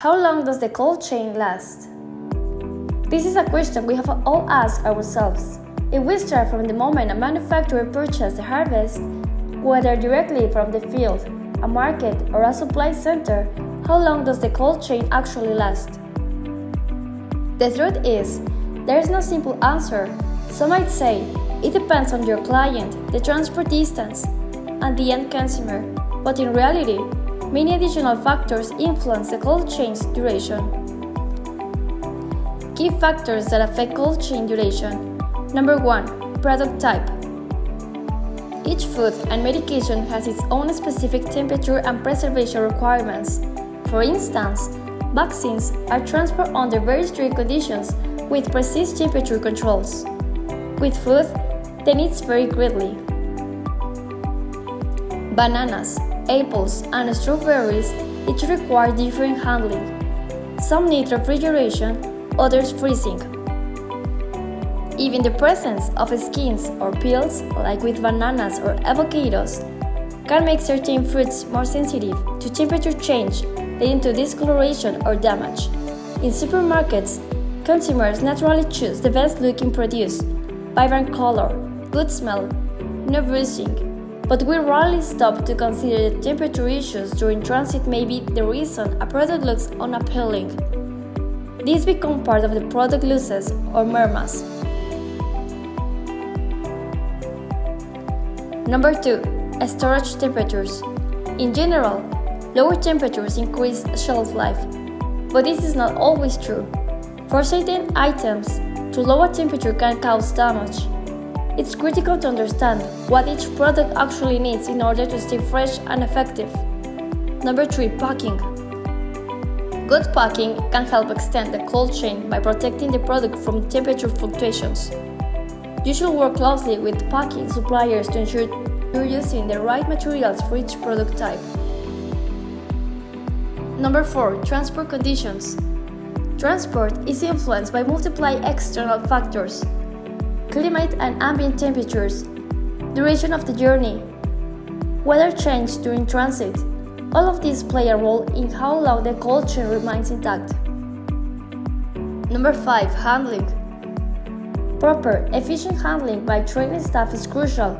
How long does the cold chain last? This is a question we have all asked ourselves. If we start from the moment a manufacturer purchases the harvest, whether directly from the field, a market, or a supply center, how long does the cold chain actually last? The truth is, there is no simple answer. Some might say it depends on your client, the transport distance, and the end consumer, but in reality, many additional factors influence the cold chain's duration. Key factors that affect cold chain duration. Number 1. Product type. Each food and medication has its own specific temperature and preservation requirements. For instance, vaccines are transported under very strict conditions with precise temperature controls. With food, the needs vary greatly. Bananas, apples, and strawberries each require different handling. Some need refrigeration, others freezing. Even the presence of skins or peels, like with bananas or avocados, can make certain fruits more sensitive to temperature change, leading to discoloration or damage. In supermarkets, consumers naturally choose the best-looking produce, vibrant color, good smell, no bruising. But we rarely stop to consider that temperature issues during transit may be the reason a product looks unappealing. These become part of the product losses or mermas. Number 2. Storage temperatures. In general, lower temperatures increase shelf life, but this is not always true. For certain items, too low a temperature can cause damage. It's critical to understand what each product actually needs in order to stay fresh and effective. Number 3. Packing. Good packing can help extend the cold chain by protecting the product from temperature fluctuations. You should work closely with packing suppliers to ensure you're using the right materials for each product type. Number 4. Transport conditions. Transport is influenced by multiple external factors: climate and ambient temperatures, duration of the journey, weather change during transit. All of these play a role in how long the cold chain remains intact. Number 5. Handling. Proper, efficient handling by trained staff is crucial.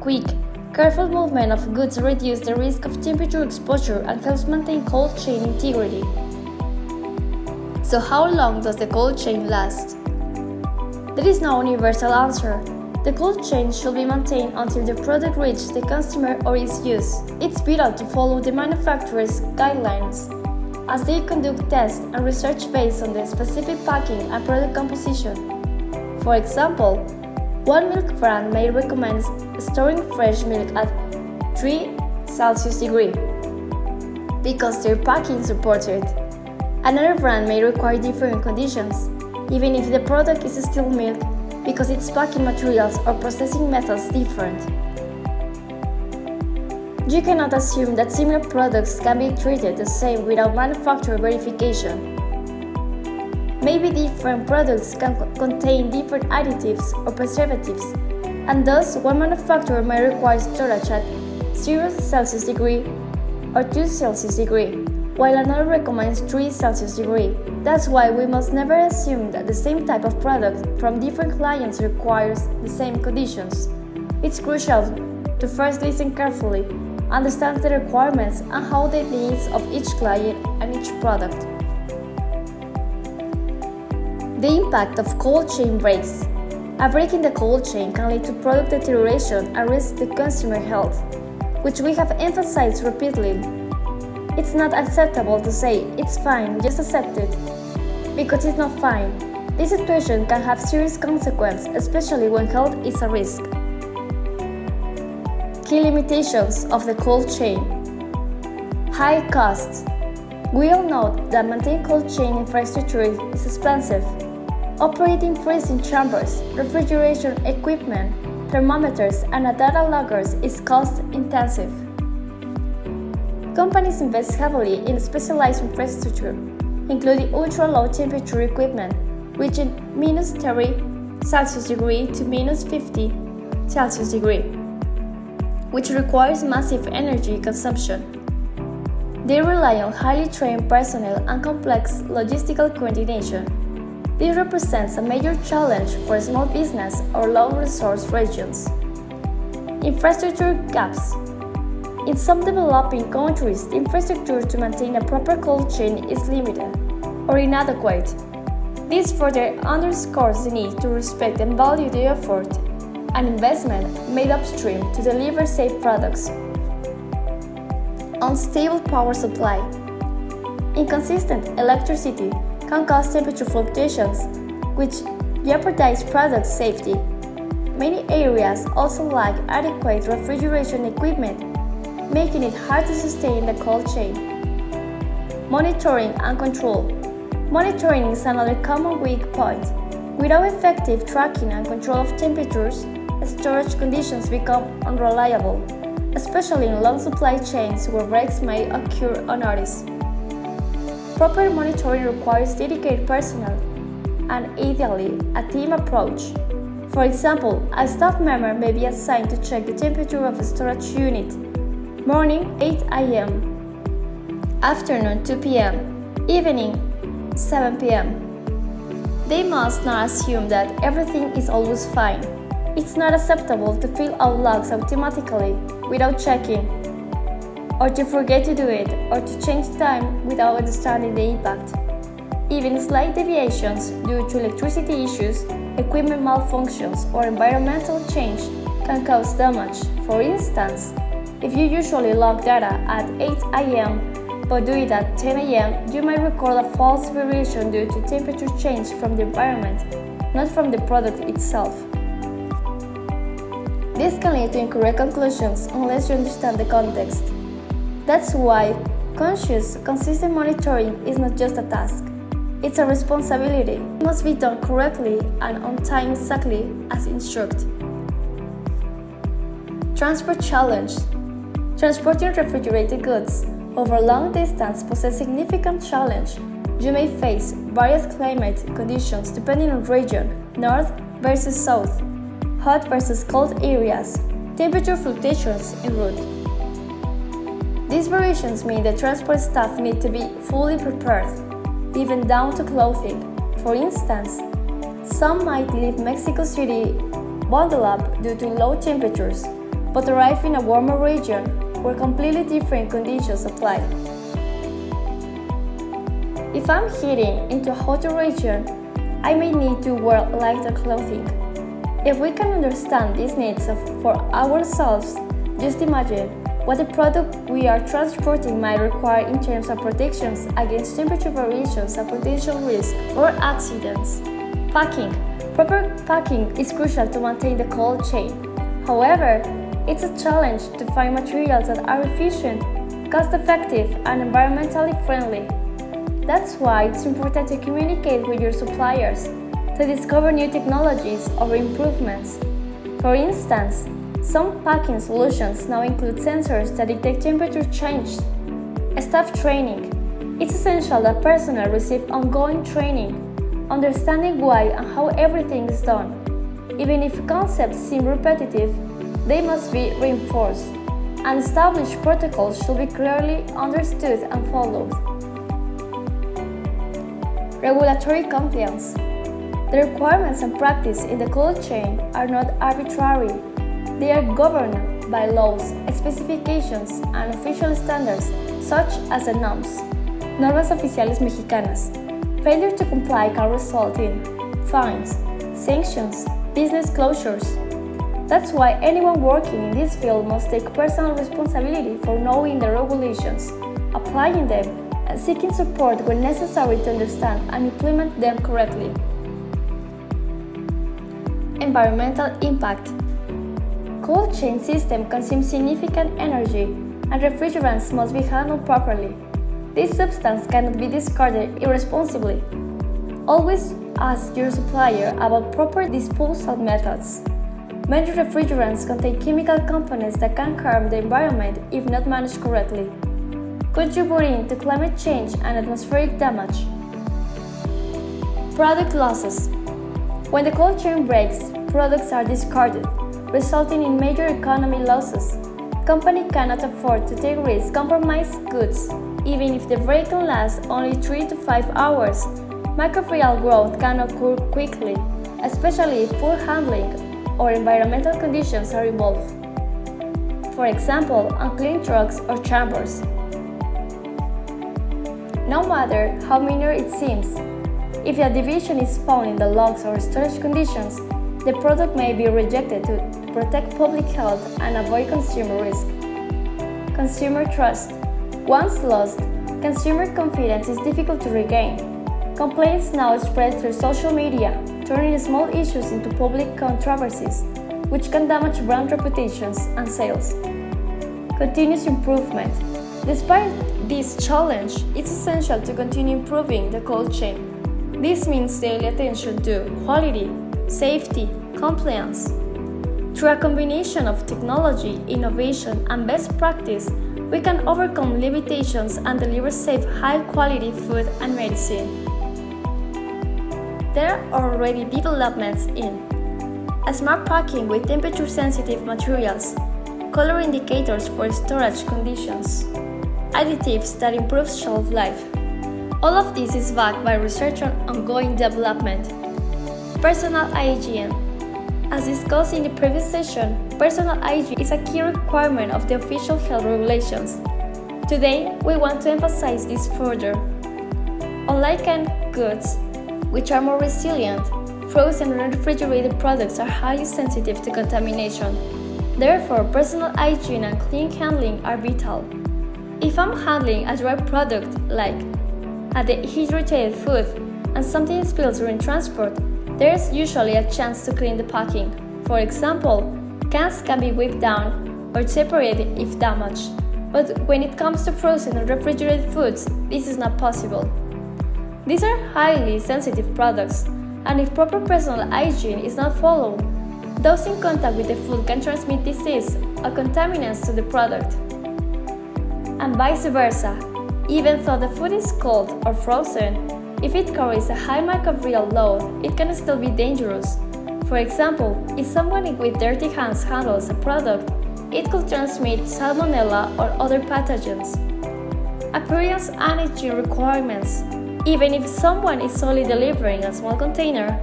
Quick, careful movement of goods reduces the risk of temperature exposure and helps maintain cold chain integrity. So how long does the cold chain last? There is no universal answer. The cold chain should be maintained until the product reaches the consumer or is used. It's vital to follow the manufacturer's guidelines as they conduct tests and research based on the specific packing and product composition. For example, one milk brand may recommend storing fresh milk at 3 Celsius degrees because their packing supports it. Another brand may require different conditions, even if the product is still milk, because its packing materials or processing methods different. You cannot assume that similar products can be treated the same without manufacturer verification. Maybe different products can contain different additives or preservatives, and thus one manufacturer may require storage at 0 Celsius degree or 2 Celsius degree, while another recommends 3 Celsius degree. That's why we must never assume that the same type of product from different clients requires the same conditions. It's crucial to first listen carefully, understand the requirements and how the needs of each client and each product. The impact of cold chain breaks. A break in the cold chain can lead to product deterioration and risk the consumer health, which we have emphasized repeatedly. It's not acceptable to say, "It's fine, just accept it," because it's not fine. This situation can have serious consequences, especially when health is a risk. Key limitations of the cold chain. High costs. We all know that maintaining cold chain infrastructure is expensive. Operating freezing chambers, refrigeration equipment, thermometers, and data loggers is cost-intensive. Companies invest heavily in specialized infrastructure, including ultra-low temperature equipment, reaching -30 Celsius degree to -50 Celsius degree, which requires massive energy consumption. They rely on highly trained personnel and complex logistical coordination. This represents a major challenge for small business or low-resource regions. Infrastructure gaps. In some developing countries, the infrastructure to maintain a proper cold chain is limited or inadequate. This further underscores the need to respect and value the effort and investment made upstream to deliver safe products. Unstable power supply. Inconsistent electricity can cause temperature fluctuations, which jeopardize product safety. Many areas also lack adequate refrigeration equipment, making it hard to sustain the cold chain. Monitoring and control. Monitoring is another common weak point. Without effective tracking and control of temperatures, storage conditions become unreliable, especially in long supply chains where breaks may occur unnoticed. Proper monitoring requires dedicated personnel and ideally a team approach. For example, a staff member may be assigned to check the temperature of a storage unit. Morning 8 a.m., afternoon 2 p.m., evening 7 p.m. They must not assume that everything is always fine. It's not acceptable to fill out logs automatically without checking, or to forget to do it, or to change time without understanding the impact. Even slight deviations due to electricity issues, equipment malfunctions, or environmental change can cause damage. For instance, if you usually log data at 8 a.m. but do it at 10 a.m., you might record a false variation due to temperature change from the environment, not from the product itself. This can lead to incorrect conclusions unless you understand the context. That's why conscious, consistent monitoring is not just a task. It's a responsibility. It must be done correctly and on time exactly as instructed. Transport challenge. Transporting refrigerated goods over long distance poses a significant challenge. You may face various climate conditions depending on region, north versus south, hot versus cold areas, temperature fluctuations en route. These variations mean that transport staff need to be fully prepared, even down to clothing. For instance, some might leave Mexico City bundled up due to low temperatures, but arrive in a warmer region where completely different conditions apply. If I'm heading into a hotter region, I may need to wear lighter clothing. If we can understand these needs for ourselves, just imagine what the product we are transporting might require in terms of protections against temperature variations and potential risk or accidents. Packing. Proper packing is crucial to maintain the cold chain. However, it's a challenge to find materials that are efficient, cost-effective, and environmentally friendly. That's why it's important to communicate with your suppliers to discover new technologies or improvements. For instance, some packing solutions now include sensors that detect temperature change. Staff training. It's essential that personnel receive ongoing training, understanding why and how everything is done. Even if concepts seem repetitive, they must be reinforced, and established protocols should be clearly understood and followed. Regulatory compliance. The requirements and practice in the cold chain are not arbitrary. They are governed by laws, specifications, and official standards such as the Normas Oficiales Mexicanas. Failure to comply can result in fines, sanctions, business closures. That's why anyone working in this field must take personal responsibility for knowing the regulations, applying them, and seeking support when necessary to understand and implement them correctly. Environmental impact. Cold chain system consumes significant energy, and refrigerants must be handled properly. This substance cannot be discarded irresponsibly. Always ask your supplier about proper disposal methods. Many refrigerants contain chemical components that can harm the environment if not managed correctly, contributing to climate change and atmospheric damage. Product losses. When the cold chain breaks, products are discarded, resulting in major economic losses. Companies cannot afford to take risks, compromise goods, Even if the break can last only 3 to 5 hours, microbial growth can occur quickly, especially if poor handling or environmental conditions are involved. For example, unclean trucks or chambers. No matter how minor it seems, if a deviation is found in the logs or storage conditions, the product may be rejected to protect public health and avoid consumer risk. Consumer trust. Once lost, consumer confidence is difficult to regain. Complaints now spread through social media, turning small issues into public controversies, which can damage brand reputations and sales. Continuous improvement. Despite this challenge, it's essential to continue improving the cold chain. This means daily attention to quality, safety, compliance. Through a combination of technology, innovation, and best practice, we can overcome limitations and deliver safe, high-quality food and medicine. There are already developments in smart packing with temperature-sensitive materials, color indicators for storage conditions, additives that improve shelf life. All of this is backed by research on ongoing development. Personal hygiene. As discussed in the previous session, personal hygiene is a key requirement of the official health regulations. Today, we want to emphasize this further. Unlike canned goods, which are more resilient, frozen and refrigerated products are highly sensitive to contamination. Therefore, personal hygiene and clean handling are vital. If I'm handling a dry product like a dehydrated food and something spills during transport, there is usually a chance to clean the packing. For example, cans can be wiped down or separated if damaged, but when it comes to frozen or refrigerated foods, this is not possible. These are highly sensitive products, and if proper personal hygiene is not followed, those in contact with the food can transmit disease or contaminants to the product. And vice versa, even though the food is cold or frozen, if it carries a high microbial load, it can still be dangerous. For example, if someone with dirty hands handles a product, it could transmit salmonella or other pathogens. Appearance and hygiene requirements. Even if someone is only delivering a small container,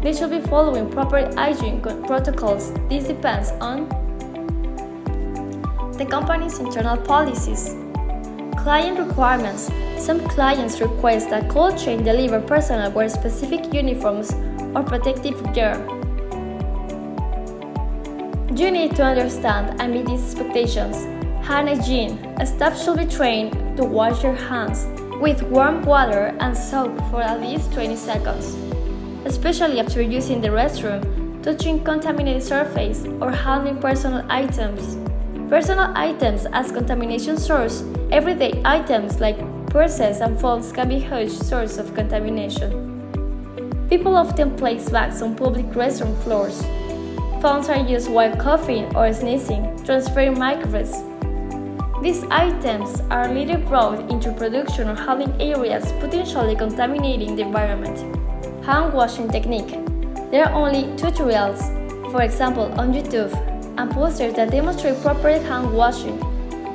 they should be following proper hygiene protocols. This depends on the company's internal policies. Client requirements. Some clients request that cold chain deliver personnel wear specific uniforms or protective gear. You need to understand and meet these expectations. Hand hygiene. Staff should be trained to wash your hands with warm water and soap for at least 20 seconds, especially after using the restroom, touching contaminated surface, or handling personal items. Personal items as contamination source. Everyday items like purses and phones can be a huge source of contamination. People often place bags on public restroom floors. Phones are used while coughing or sneezing, transferring microbes. These items are later brought into production or handling areas, potentially contaminating the environment. Hand washing technique. There are only tutorials, for example on YouTube, and posters that demonstrate proper hand washing.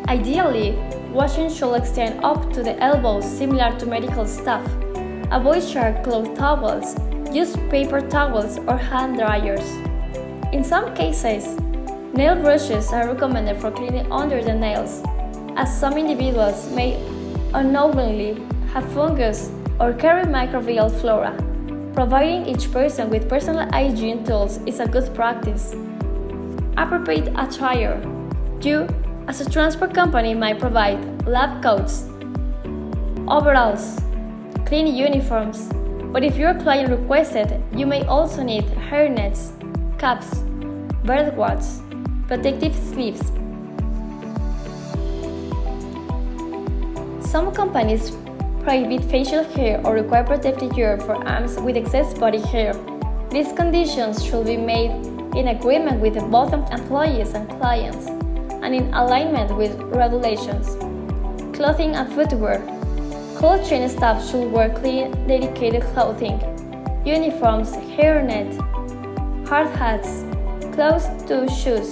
Ideally, washing should extend up to the elbows, similar to medical staff. Avoid sharp cloth towels. Use paper towels or hand dryers. In some cases, nail brushes are recommended for cleaning under the nails, as some individuals may unknowingly have fungus or carry microbial flora. Providing each person with personal hygiene tools is a good practice. Appropriate attire. You, as a transport company, might provide lab coats, overalls, clean uniforms, but if your client requested, you may also need hairnets, caps, bird guards, protective sleeves. Some companies prohibit facial hair or require protective gear for arms with excess body hair. These conditions should be made in agreement with both employees and clients, and in alignment with regulations. Clothing and footwear. Cold chain staff should wear clean, dedicated clothing, uniforms, hairnet, hard hats, closed-toe shoes.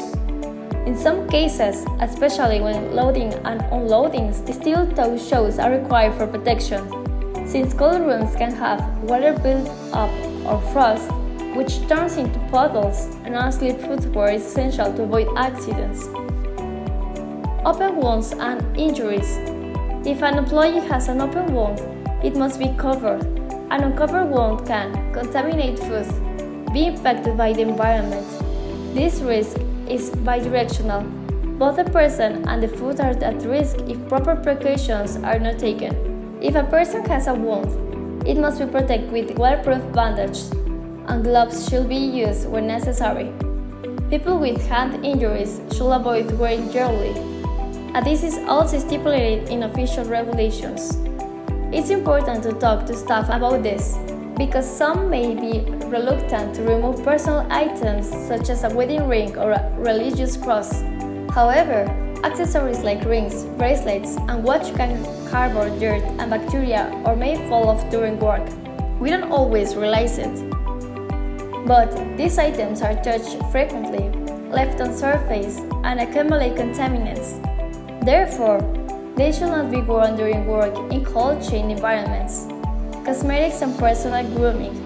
In some cases, especially when loading and unloading, steel toe shoes are required for protection, since cold rooms can have water build up or frost, which turns into puddles, and non-slip footwear is essential to avoid accidents. Open wounds and injuries. If an employee has an open wound, it must be covered. An uncovered wound can contaminate food, be infected by the environment. This risk is bidirectional. Both the person and the food are at risk if proper precautions are not taken. If a person has a wound, it must be protected with waterproof bandage, and gloves should be used when necessary. People with hand injuries should avoid wearing jewelry, and this is also stipulated in official regulations. It's important to talk to staff about this, because some may be reluctant to remove personal items such as a wedding ring or a religious cross. However, accessories like rings, bracelets, and watch can harbor dirt and bacteria or may fall off during work. We don't always realize it, but these items are touched frequently, left on surface, and accumulate contaminants. Therefore, they should not be worn during work in cold chain environments. Cosmetics and personal grooming.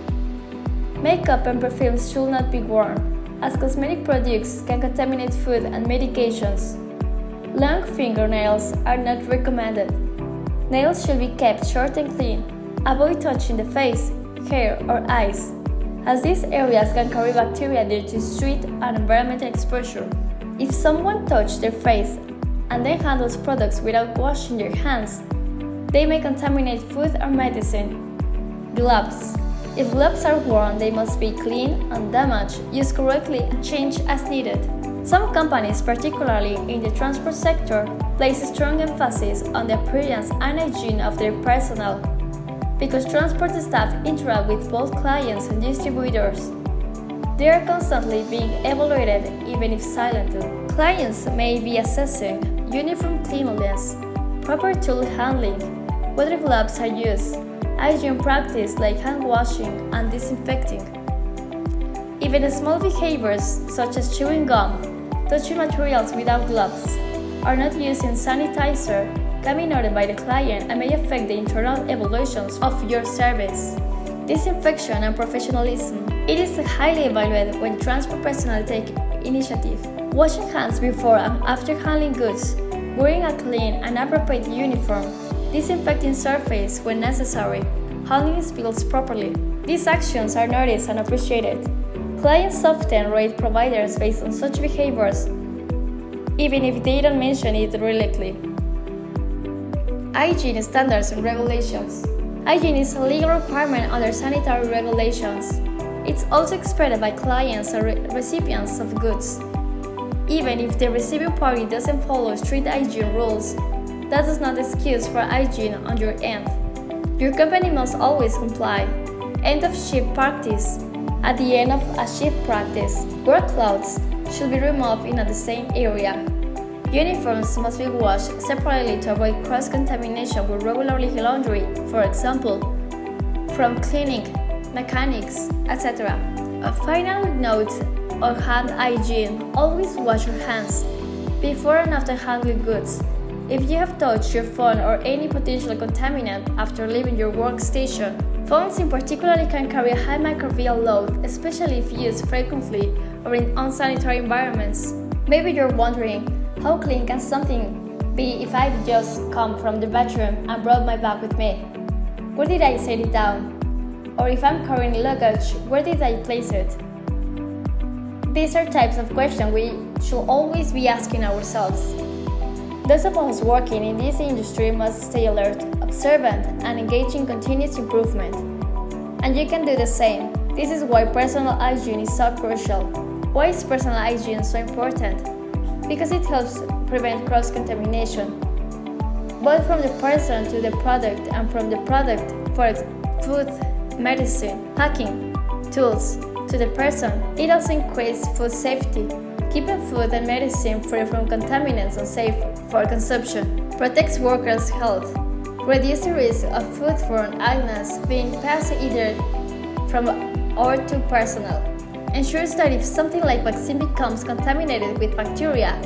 Makeup and perfumes should not be worn, as cosmetic products can contaminate food and medications. Long fingernails are not recommended. Nails should be kept short and clean. Avoid touching the face, hair, or eyes, as these areas can carry bacteria due to street and environmental exposure. If someone touches their face and then handles products without washing their hands, they may contaminate food or medicine. Gloves. If gloves are worn, they must be clean, undamaged, used correctly, and changed as needed. Some companies, particularly in the transport sector, place strong emphasis on the appearance and hygiene of their personnel, because transport staff interact with both clients and distributors. They are constantly being evaluated, even if silently. Clients may be assessing uniform cleanliness, proper tool handling, whether gloves are used, hygiene practice like hand washing and disinfecting. Even small behaviors such as chewing gum, touching materials without gloves, or not using sanitizer can be noted by the client and may affect the internal evaluations of your service. Disinfection and professionalism. It is highly evaluated when transport personnel take initiative. Washing hands before and after handling goods, wearing a clean and appropriate uniform, disinfecting surface when necessary, handling spills properly. These actions are noticed and appreciated. Clients often rate providers based on such behaviors, even if they don't mention it directly. Hygiene standards and regulations. Hygiene is a legal requirement under sanitary regulations. It's also expected by clients and recipients of goods. Even if the receiving party doesn't follow strict hygiene rules, that does not excuse for hygiene on your end. Your company must always comply. End of shift practice. At the end of a shift practice, work clothes should be removed in the same area. Uniforms must be washed separately to avoid cross-contamination with regularly laundry, for example, from cleaning, mechanics, etc. A final note on hand hygiene: always wash your hands before and after handling goods. If you have touched your phone or any potential contaminant after leaving your workstation, phones in particular can carry a high microbial load, especially if used frequently or in unsanitary environments. Maybe you're wondering, how clean can something be if I've just come from the bathroom and brought my bag with me? Where did I set it down? Or if I'm carrying luggage, where did I place it? These are types of questions we should always be asking ourselves. Those of us working in this industry must stay alert, observant, and engage in continuous improvement. And you can do the same. This is why personal hygiene is so crucial. Why is personal hygiene so important? Because it helps prevent cross-contamination, both from the person to the product and from the product for food, medicine, packing, tools, to the person. It also increases food safety, keeping food and medicine free from contaminants and safe for consumption, protects workers' health, reduces the risk of foodborne illness being passed either from or to personnel. ensures that if something like vaccine becomes contaminated with bacteria,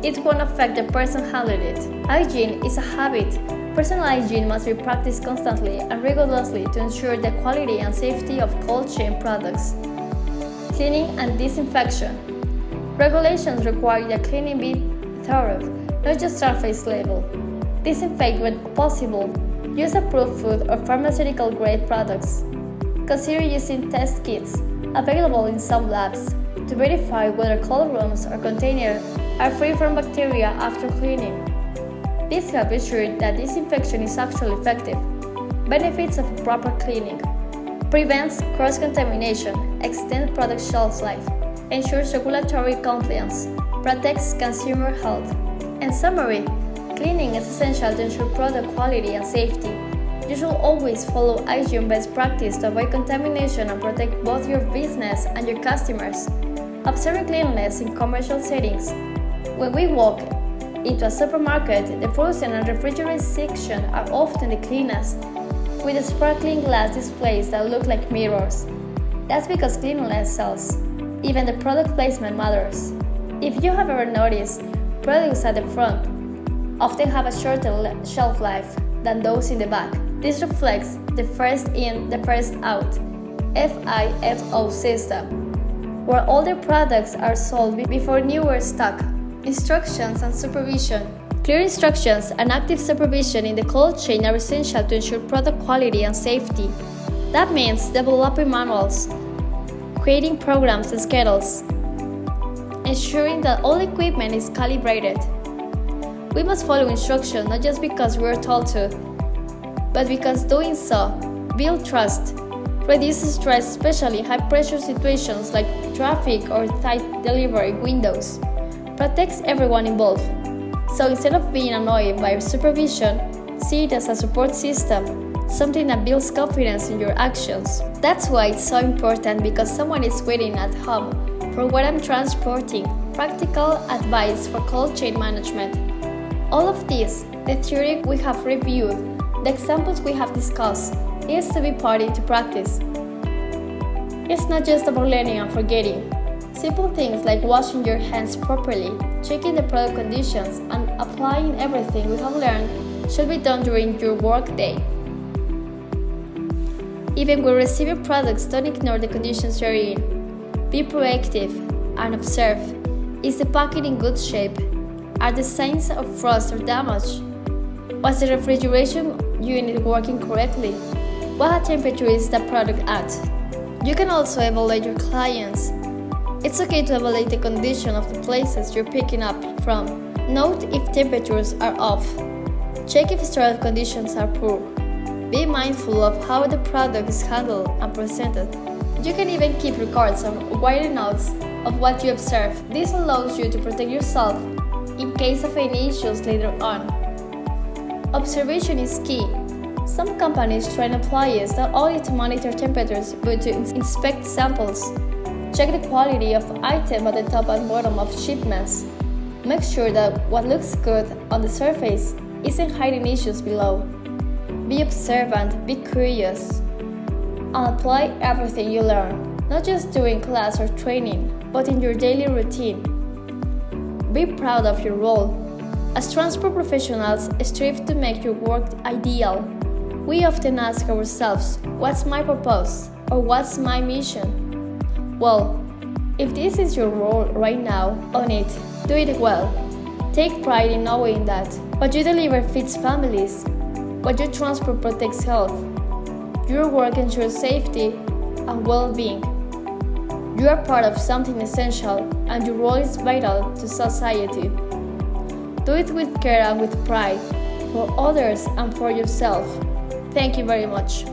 it won't affect the person handling it. Hygiene is a habit. Personal hygiene must be practiced constantly and rigorously to ensure the quality and safety of cold chain products. Cleaning and disinfection. Regulations require that cleaning be thorough, not just surface level. Disinfect when possible. Use approved food or pharmaceutical grade products. Consider using test kits available in some labs to verify whether cold rooms or containers are free from bacteria after cleaning. This helps ensure that disinfection is actually effective. Benefits of proper cleaning: prevents cross-contamination, extends product shelf life, ensures regulatory compliance, protects consumer health. In summary, cleaning is essential to ensure product quality and safety. You should always follow hygiene best practice to avoid contamination and protect both your business and your customers. Observing cleanliness in commercial settings. When we walk into a supermarket, the frozen and refrigerated section are often the cleanest, with the sparkling glass displays that look like mirrors. That's because cleanliness sells. Even the product placement matters. If you have ever noticed, products at the front often have a shorter shelf life than those in the back. This reflects the first in, the first out (FIFO) system, where older products are sold before newer stock. Instructions and supervision. Clear instructions and active supervision in the cold chain are essential to ensure product quality and safety. That means developing manuals, creating programs and schedules, ensuring that all equipment is calibrated. We must follow instructions not just because we are told to, but because doing so builds trust, reduces stress, especially in high-pressure situations like traffic or tight delivery windows, protects everyone involved. So instead of being annoyed by supervision, see it as a support system, something that builds confidence in your actions. That's why it's so important, because someone is waiting at home for what I'm transporting. Practical advice for cold chain management. All of this, the theory we have reviewed, the examples we have discussed, needs to be put into practice. It's not just about learning and forgetting. Simple things like washing your hands properly, checking the product conditions, and applying everything we have learned should be done during your work day. Even when receiving products, don't ignore the conditions you're in. Be proactive and observe. Is the packaging in good shape? Are the signs of frost or damage? Was the refrigeration unit working correctly? What temperature is the product at? You can also evaluate your clients. It's okay to evaluate the condition of the places you're picking up from. Note if temperatures are off. Check if storage conditions are poor. Be mindful of how the product is handled and presented. You can even keep records and write notes of what you observe. This allows you to protect yourself in case of any issues later on. Observation is key. Some companies train employees not only to monitor temperatures but to inspect samples. Check the quality of item at the top and bottom of shipments. Make sure that what looks good on the surface isn't hiding issues below. Be observant, be curious, and apply everything you learn, not just during class or training, but in your daily routine. Be proud of your role. As transport professionals, strive to make your work ideal. We often ask ourselves, what's my purpose? Or what's my mission? Well, if this is your role right now, own it. Do it well. Take pride in knowing that what you deliver feeds families, what you transport protects health. Your work ensures safety and well-being. You are part of something essential, and your role is vital to society. Do it with care and with pride, for others and for yourself. Thank you very much.